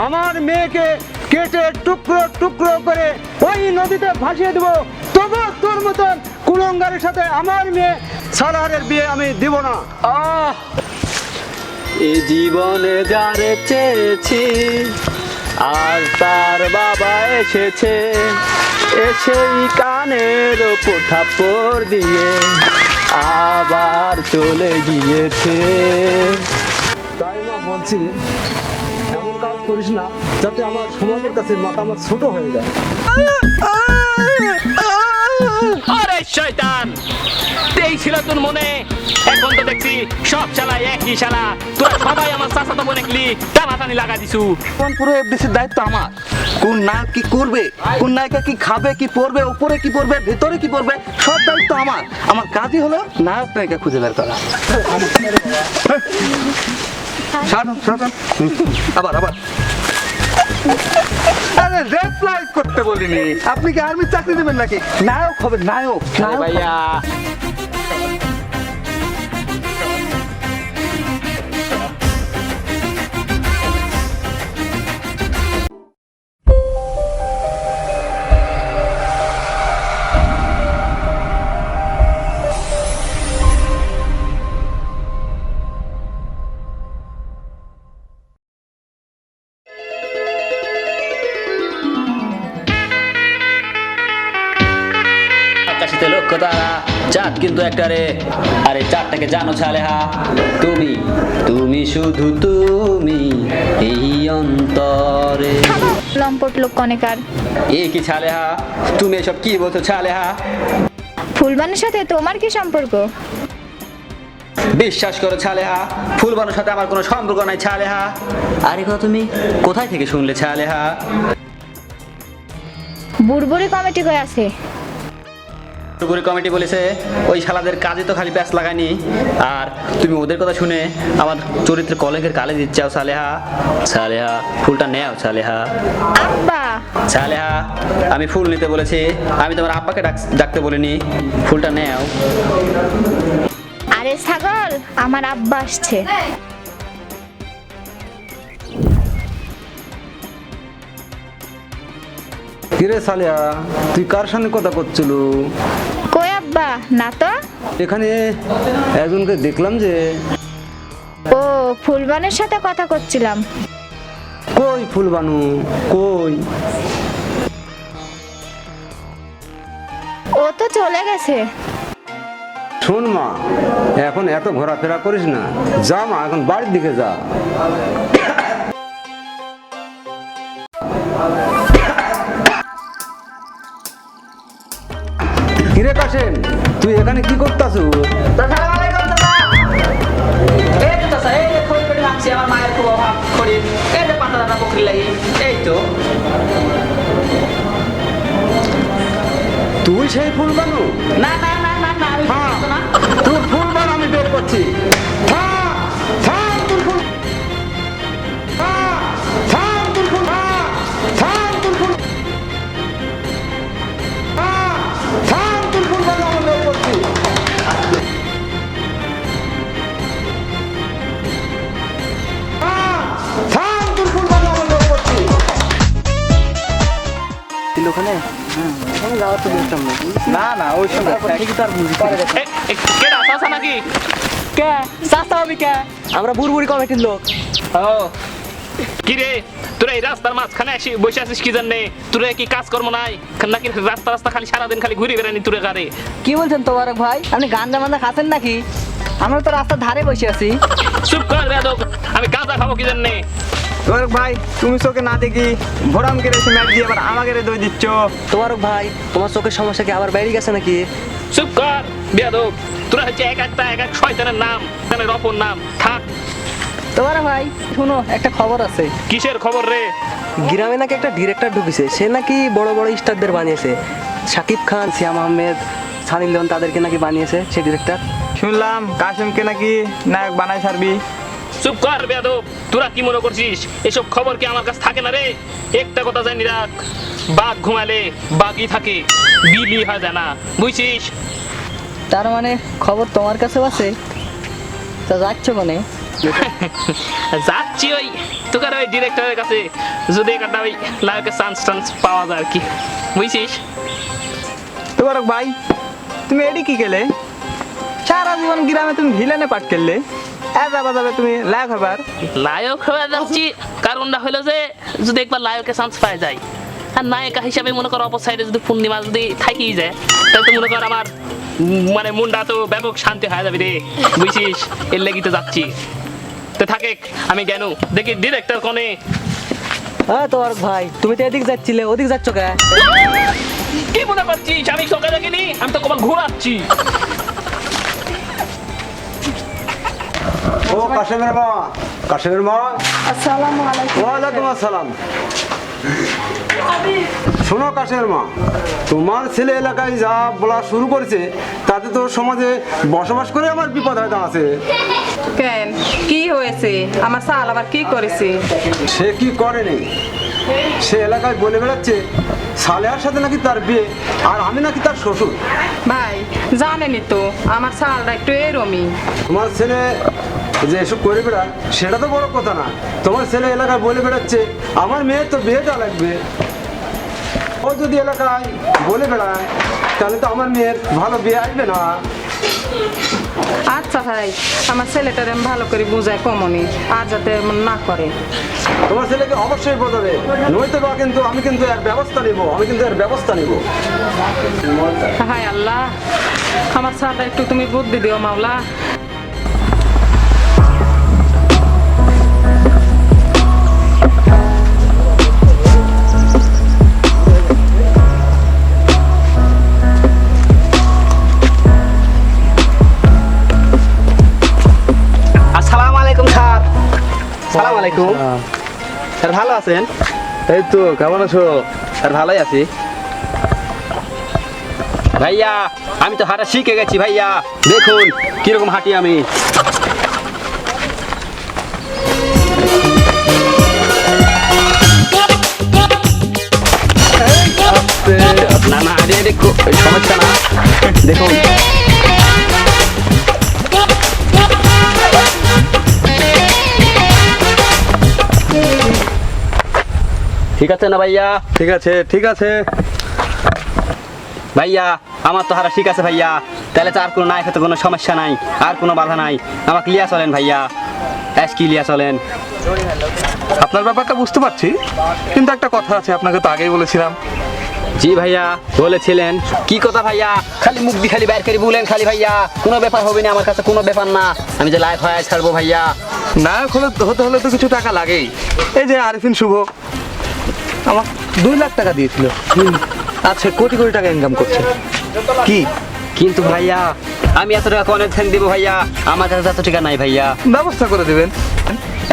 আমার মেয়েকে কেটে টুকরো টুকরো করে ওই নদীতে ভাসিয়ে দেবো, তবু তোর মতন কুলঙ্গারের সাথে আমার মেয়ে সালারের বিয়ে আমি দিব না। এই জীবনে যারে চেয়েছি আর তার বাবা এসেছে, এসেই কানের ওপর থাপ্পড় দিয়ে আবার চলে গিয়েছে। তাই না বলছি, এমন কাজ করিস না যাতে আমার সমাজের কাছে মতামত ছোট হয়ে যায়। আরে শয়তান, এই ছিল তোর মনে? এখন তো দেখছি সব শালা একই শালা। তোরা সবাই আমার চাচাতো বোন একলি টানাটানি লাগা দিছু। কোন পুরো এফডিসির দায়িত্ব আমার। কোন নায়ক কি করবে, কোন নায়িকা কি খাবে, কি পরবে, উপরে কি পরবে, ভেতরে কি পরবে, সব দায়িত্ব আমার। আমার কাজই হলো নায়ক নায়িকা খুঁজে বের করা। আবার আবার আরে রেফ্লাইট করতে বলিনি। আপনি কি আর্মির চাকরি দেবেন নাকি? নায়ক হবে নায়ক। আরে ভাইয়া, আকাশিতে লক্ষ্য তারা, চাঁদ কিন্তু একটা রে। আরে চাঁদটাকে জানো ছালেহা? তুমি তুমি শুধু তুমি এই অন্তরে। লম্পট লোক কনেকার। এ কি ছালেহা, তুমি এসব কি বলছো ছালেহা? ফুলবানের সাথে তোমার কি সম্পর্ক? বিশ্বাস করো ছালেহা, ফুলবানোর সাথে আমার কোনো সম্পর্ক নাই ছালেহা। আরে কথা তুমি কোথায় থেকে শুনলে ছালেহা? বুড়বুড়ি কমিটি কই আছে? টুকুরি কমিটি বলেছে ওই শালাদের কাজে তো খালি প্যাস লাগায়নি, আর তুমি ওদের কথা শুনে আমার চরিত্রে কলেজের কালে দিচ্ছাও ছালেহা। ছালেহা, ফুলটা নেও ছালেহা। আব্বা, ছালেহা, আমি ফুল নিতে বলেছি, আমি তোমার আব্বাকে ডাকতে বলিনি। ফুলটা নেও। আরে ছাগল, আমার আব্বা আসছে। কিরে সালিয়া, তুই কার সামনে কথা করছিল? কই আব্বা? না তো। এখানে একজনকে দেখলাম যে। ও, ফুলবানের সাথে কথা করছিলাম। কই ফুলবানু, কই? ও তো চলে গেছে। শোন মা, এখন এত ঘোরাফেরা করিস না, যা মা, এখন বাড়ির দিকে যা। কিরে কাশেম, তুই এখানে কি করতাছ? তুই সেই ফুলবানু? না না না না না, আমি হ্যাঁ, বুঝতে না। তোর ফুলবান আমি বের করছি। থাম, থাম তোর ফুল। থাম, থাম তোর ফুল। থাম তোর ফুল। থাম তোর ফুলবান আমি বের করছি। থাম তোর ফুলবান আমি বের করছি। ওখানে যাওয়ার তো দেখতাম না। না ওই সময় ঠিকই তো আর বুঝি কেডা চাচা নাকি? কে চাচা হবে কে? আমরা বুড়বুড়ি কমিটির লোক। ও কিরে, তোরা এই রাস্তার মাঝখানে এসে বসে আছিস কি জানে? তোরা কি কাজ কর্ম নাই নাকি? রাস্তা রাস্তা খালি সারাদিন খালি ঘুরে বেড়ানি তোরে গাড়ি। কি বলছেন তোবারক ভাই? আপনি গাঞ্জা মাঞ্জা খাচ্ছেন নাকি? আমরা তো রাস্তার ধারে বসে আছি। চুপ কর বেয়াদব, আমি গাঁজা খাবো কি জানে? তোর ভাই তুমি চোখে না দেখি ভোরাম করে এসে ম্যাচ দিয়ে আবার আমাকে দই দিচ্ছ। তোবারক ভাই, তোমার চোখের সমস্যা কি আবার বেড়ে গেছে নাকি? চুপ কর বেয়াদব, তোরা হচ্ছে এক এক শয়তানের নাম, মানে অপর নাম। থাক। তোবারক ভাই শুনো, একটা খবর আছে। কিসের খবর রে? গ্রামে নাকি একটা ডিরেক্টর ঢুকেছে, সে নাকি বড় বড় স্টারদের বানিয়েছে। শাকিব খান, সিয়াম আহমেদ, সানি লিওন তাদেরকে নাকি বানিয়েছে সে ডিরেক্টর। শুনলাম কাশিমকে নাকি নায়ক বানায় ছাড়বি। চুপ কর বেয়াদব, তোরা কি মনে করছিস এসব খবর কি আমার কাছে থাকে না রে? একটা কথা জানি রাখ, বাঘ ঘুমালে বাঘই থাকে, বিলি হয় যায় না, বুঝছিস? তার মানে খবর তোমার কাছেও আছে? তা যাচ্ছ মানে? যাচ্ছি ওই তোকার ওই ডিরেক্টরের কাছে, যদি একটা ওই নায়কের চান্স টান্স পাওয়া যায় আর কি, বুঝছিস? তোমার ভাই তুমি এডি কি গেলে সারা জীবন গ্রামে তুমি ভিলেনে পাঠ করলে, যাবা যাবে তুমি লায়ক হবার। নায়ক হয়ে যাচ্ছি কারণটা হলো যে যদি একবার নায়কের চান্স পাওয়া যায়, আর নায়িকা হিসাবে মনে করো অপর সাইডে যদি পূর্ণিমা যদি থাকি যায়, তাহলে তো মনে কর আমার মানে মনটা তো ব্যাপক শান্তি হয়ে যাবে রে, বুঝছিস? এর লেগে তো যাচ্ছি। তো থাকে আমি কেন দেখি ডিরেক্টর কোনে। হ্যাঁ তোমার ভাই তুমি তো এদিক যাচ্ছিলে, ওদিক যাচ্ছ কে? কি মনে করছিস আমি সকালে দেখিনি? আমি তো কখন ঘোরাচ্ছি। ও কাশেমের মা, কাশেমের মা, আসসালামু আলাইকুম। ওয়ালাইকুম আসসালাম। শোনো কাশেমের মা, তোমার ছেলে এলাকায় যা বলা শুরু করেছে তাতে তো সমাজে বসবাস করে আমার বিপদ হয়ে দাঁড়াচ্ছে। কেন কি হয়েছে? আমার সাল আবার কি করেছে? সে কি করেনি, সে এলাকায় বলে বেড়াচ্ছে সালেহার সাথে নাকি তার বিয়ে, আর আমি নাকি তার শ্বশুর। ভাই জানেনি তো আমার সালটা একটু এরমই। তোমার ছেলে যে এসব করে বেড়ায় সেটা তো বড় কথা না, তোমার ছেলে এলাকায় বলে বেড়াচ্ছে আমার মেয়ের তো বিয়ে দেওয়া লাগবে। ও যদি এলাকায় বলে বেড়ায় তাহলে তো আমার মেয়ের ভালো বিয়ে আসবে না। আচ্ছা ভাই আমার ছেলেটার আমি ভালো করে বুঝাই কমনি, আর যাতে এমন না করে। তোমার ছেলেকে অবশ্যই বোঝাবে, নয়তো বা কিন্তু আমি কিন্তু এর ব্যবস্থা নিব, আমি কিন্তু এর ব্যবস্থা নিব। হায় আল্লাহ, আমার সালটা একটু তুমি বুদ্ধি দিও মাওলা। আসসালামু আলাইকুম স্যার। সালাম আলাইকুম স্যার, ভালো আছেন? এই তো, কেমন আছো? স্যার ভালোই আছি ভাইয়া। আমি তো হাঁটা শিখে গেছি ভাইয়া, দেখুন কিরকম হাঁটি আমি। না না আরে দেখো সমস্যা না, দেখুন ঠিক আছে না ভাইয়া? ঠিক আছে, ঠিক আছে। ভাইয়া আমার তো হারা ঠিক আছে ভাইয়া, তাহলে তো আর কোনো নাই খেতে কোনো সমস্যা নাই, আর কোনো বাধা নাই, আমাকে লিয়া চলেন ভাইয়া, কি লিয়া চলেন। আপনার ব্যাপারটা বুঝতে পারছি, কিন্তু একটা কথা আছে, আপনাকে তো আগেই বলেছিলাম। জি ভাইয়া বলেছিলেন। কি কথা ভাইয়া? খালি মুখ দিয়ে খালি বাইর করে বলেন খালি ভাইয়া, কোনো ব্যাপার হবে না আমার কাছে, কোনো ব্যাপার না, আমি যে লাইফ হয় ছাড়বো ভাইয়া। নায়ক হতে হলে তো কিছু টাকা লাগেই। এই যে আরিফিন শুভ আমার 2 লাখ টাকা দিয়েছিল, আচ্ছা কোটি কোটি টাকা ইনকাম করছে। কি কিন্তু ভাইয়া আমি এত টাকা অনেক ধ্যান দিব ভাইয়া, আমার কাছে এত টাকা নাই ভাইয়া। ব্যবস্থা করে দেবেন?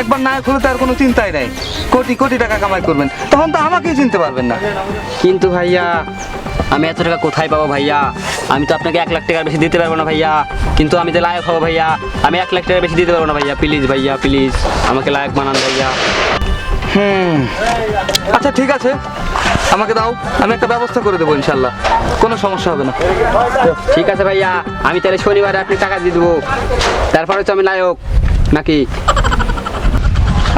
একবার নায়ক হলে তো আর কোনো চিন্তাই নাই, কোটি কোটি টাকা কামাই করবেন, তখন তো আমাকেই চিনতে পারবেন না। কিন্তু ভাইয়া আমি এত টাকা কোথায় পাবো ভাইয়া? আমি তো আপনাকে 1 লাখ টাকার বেশি দিতে পারবো না ভাইয়া, কিন্তু আমি যে লায়ক হবো ভাইয়া, আমি 1 লাখ টাকার বেশি দিতে পারবো না ভাইয়া। প্লিজ ভাইয়া, প্লিজ আমাকে লায়ক বানান ভাইয়া। আচ্ছা ঠিক আছে, আমাকে দাও, আমি একটা ব্যবস্থা করে দেবো ইনশাল্লাহ, কোনো সমস্যা হবে না। ঠিক আছে ভাইয়া, আমি তাহলে শনিবারে আপনি টাকা দিয়ে দেবো, তারপরে তো আমি নায়ক নাকি?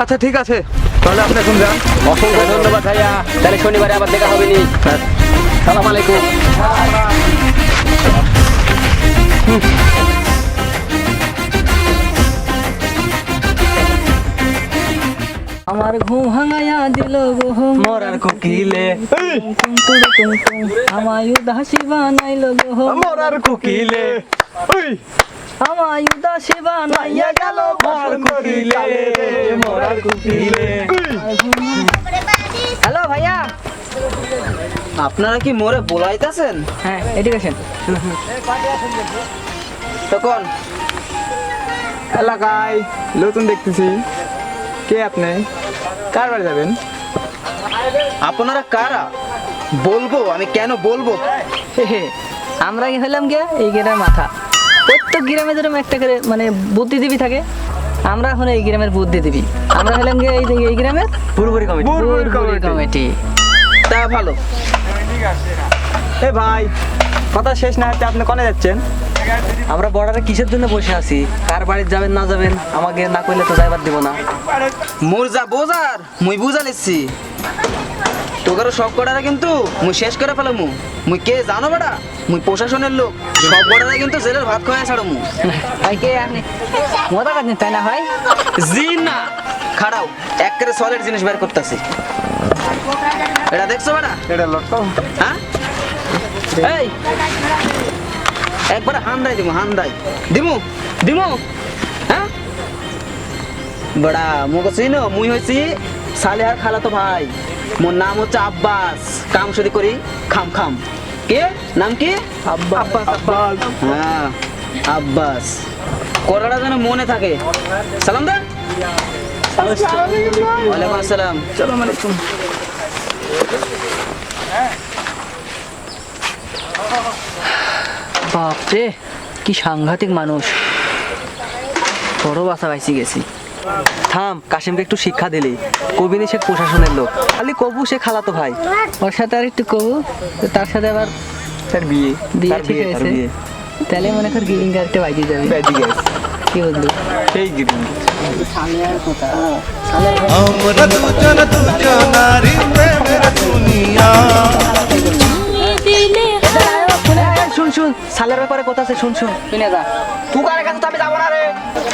আচ্ছা ঠিক আছে, তাহলে আপনি এখন যান। অসংখ্য ধন্যবাদ ভাইয়া, তাহলে শনিবারে আবার দেখা হবে নি। সালাম আলাইকুম। আমার ঘুম ভাঙায়া দিল গো মরার কোকিলে, আমায় উদাসী বানাইল গো মরার কোকিলে, আমায় উদাসী বানাইয়া গেল মরার কোকিলে, মরার কোকিলে। হ্যালো ভাইয়া, আপনারা কি মোরে বলাইতেছেন? হ্যাঁ এদিকে আসেন। তখন এলাকায় নতুন দেখতেছি, কে আপনি, কার বাড়ি যাবেন? আপনারা কারা বলবো? আমি কেন বলবো? আমরা কি হলাম গিয়া এই গ্রামের মাথা, প্রত্যেক গ্রামে যেরকম একটা করে মানে বুদ্ধিজীবী থাকে, আমরা এখন এই গ্রামের বুদ্ধিজীবী। আমরা হলাম গিয়া এই গ্রামের পুরোপুরি কমিটি। তা ভালো। এ ভাই, কথা শেষ না হতে আপনি কোনে যাচ্ছেন? আমরা বর্ডারে কিসের জন্য বসে আছি? কার বাড়ি যাবেন না যাবেন আমাকে না কইলে তো যাইবার দিব না। মোর যা বোঝার মুই বুঝা লিচ্ছি। তোকারও সব কটারে কিন্তু মুই শেষ করে ফেলামু। মুই কে জানো বেটা? মুই প্রশাসনের লোক। সব কটারে কিন্তু জেলের ভাত খাওয়াই ছাড়মু। ভাই কে আপনি মজা করছেন তাই না ভাই? জি না, খাড়াও একেবারে সলিড জিনিস বের করতেছি। এটা দেখছো বেটা? এটা লটকাও। হ্যাঁ এই একবার হান্দাই দিমু, হান্দাই দিমু দিমু। হ্যাঁ বড়া মুখে চিনো? মুই হয়েছি সালেহার খালাতো ভাই। মোর নাম হচ্ছে আব্বাস। কাম শুধু করি খাম খাম। কে নাম কি? আব্বাস। হ্যাঁ আব্বাস। করাটা যেন মনে থাকে। সালাম দেন। ওয়ালাইকুম আসসালাম। আসসালামু আলাইকুম। বাপরে কি সাংঘাতিক মানুষ। বড় বাসা বাইসি গেছি। থাম, কাশিমকে একটু শিক্ষা দিলি। কবিনী সে প্রশাসনের লোক, খালি কবু সে খালাতো ভাই। ওর সাথে আর একটু কবু, তার সাথে আবার তার বিয়ে বিয়ে ঠিক আছে। তাহলে মনে কর গিলিং গাড়িটা বাইতে যাবে। কি বললি? সেই গিলিং আমরা দুজন দুজনারি প্রেমের দুনিয়া। শুন শুন, সালের ব্যাপারে কথা আছে, শুন শুন। শুনে যা, তুগারের কাছে তো আমি যাবো না রে।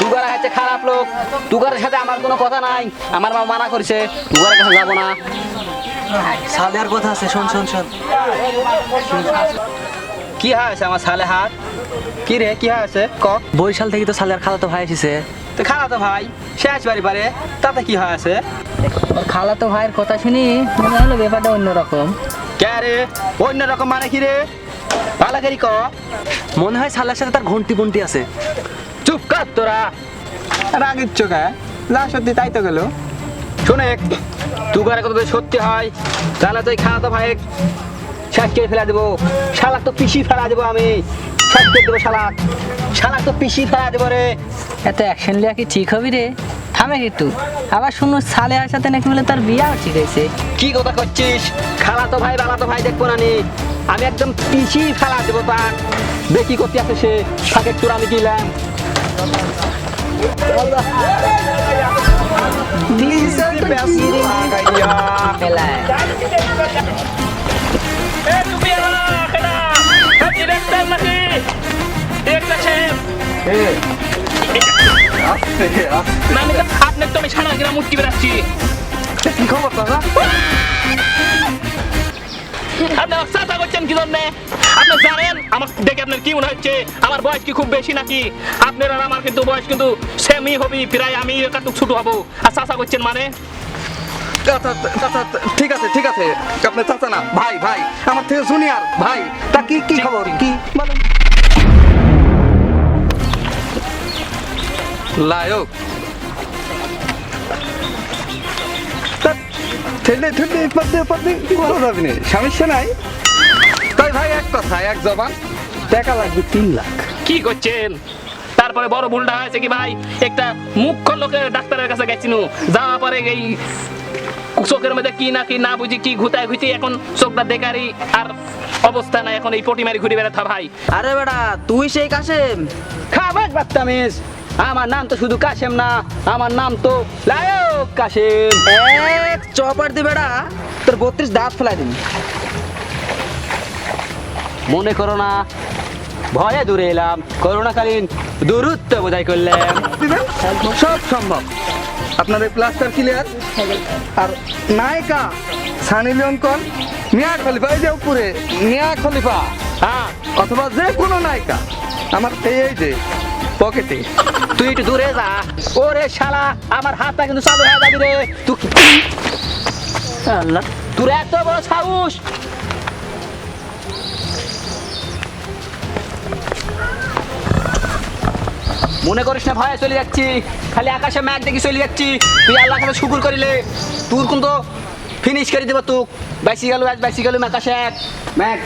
তুগারা হচ্ছে খারাপ লোক, তুগারের সাথে আমার কোনো কথা নাই। আমার মা মানা করেছে, তুগারের কাছে যাবো না। সালের কথা আছে, শুন শুন শুন। কি হয়েছে আমার সালে হাত? কি রে কি হয়েছে ক? বরিশাল থেকে তো সালের খালাতো ভাই এসেছে। তো খালা তো ভাই শেষ বাড়ি পারে, তাতে কি হয়েছে? খালাতো ভাইয়ের কথা শুনি মনে হলো ব্যাপারটা অন্যরকম। কে রে অন্য রকম মানে কি রে? ভালো করি ক। মনে হয় সালের সাথে তার ঘন্টি বন্টি আছে। চুপ কর তোরা, রাগির চোখে যা সত্যি তাই তো গেল। শোনে তুগারের কথা যদি সত্যি হয় তাহলে তো এই খালা তো ভাই শেষ করে ফেলা দেবো। শালাক তো পিসি ফেলা দেবো আমি, শেষ করে দেবো শালাক। শালাক তো পিসি ফেলা দেবো রে। এত অ্যাকশন লিয়া কি ঠিক হবি রে? থামে একটু। আবার শুনো সালেহার সাথে নাকি বলে তার বিয়াও ঠিক হয়েছে। কি কথা করছিস? খালা তো ভাই বালা তো ভাই দেখবো না নি, আমি একদম পিসি ফেলা দেবো তার। দেখি করতে আছে সে, থাকে তোর আমি দিলাম। আপনার তো আমি সারা গ্রাম উঠতে বেড়াচ্ছি। কি খবর দাদা? আপনার চাচা করছেন কি জন্যে? আপনার জানেন আমার দেখে আপনার কি মনে হচ্ছে? আমার বয়স কি খুব বেশি নাকি? আপনার আর আমার কিন্তু বয়স কিন্তু সেমই হবি, প্রায় আমি একটু ছোট হবো। আর চাচা করছেন মানে? ঠিক আছে ঠিক আছে, আপনার চাচা না ভাই, ভাই আমার থেকে জুনিয়র ভাই। তা কি কি খবর কি বলেন? লায়ক ঠেলে ঠেলে পাতে পাতে বলা যাবে না, সমস্যা নাই। তাই ভাই এক কথা এক জবান, টাকা লাগবে 3 লাখ। কি করছেন? তারপরে বড় ভুলটা হয়েছে কি ভাই, একটা মুখ্য লোকের ডাক্তারের কাছে গেছিনু, যাওয়া পরে এই চোখের মধ্যে কি না কি না বুঝি কি ঘুতায় ঘুতি, এখন চোখটা দেখারই আর অবস্থা নাই, এখন এই পটি মারি ঘুরে বেড়াতে ভাই। আরে বেটা তুই সেই কাশেম? খাবার বাত্তামিস, আমার নাম তো শুধু কাশেম না, আমার নাম তো লায়ক কাশেম। এক চপার দি বেটা তোর 32 দাঁত ফেলাই দিন। মনে করো না ভয়ে দূরে এলাম, করোনাকালীন দূরত্ব বোঝাই করলাম। সব সম্ভব। আপনার এই প্লাস্টার ক্লিয়ার। আর নায়িকা সানি লিওন কোন? মিয়া খলিফা, এই যে উপরে মিয়া খলিফা, হ্যাঁ অথবা যে কোনো নায়িকা আমার এই যে পকেটে। তুই একটু দূরে যা। ওরে শালা আমার হাতটা কিন্তু চালু হয়ে যাবি রে। তুই আল্লাহ, তোর এত বড় সাহস! মনে করিস না ভয়ে চলে যাচ্ছি, খালি আকাশে ম্যাগ দেখি চলে যাচ্ছি। তুই আল্লাহ কাছে শুকুর করিলে তোর কিন্তু ফিনিশ করে দেবো। তুই বাইসি গেল আকাশে এক ম্যাগ।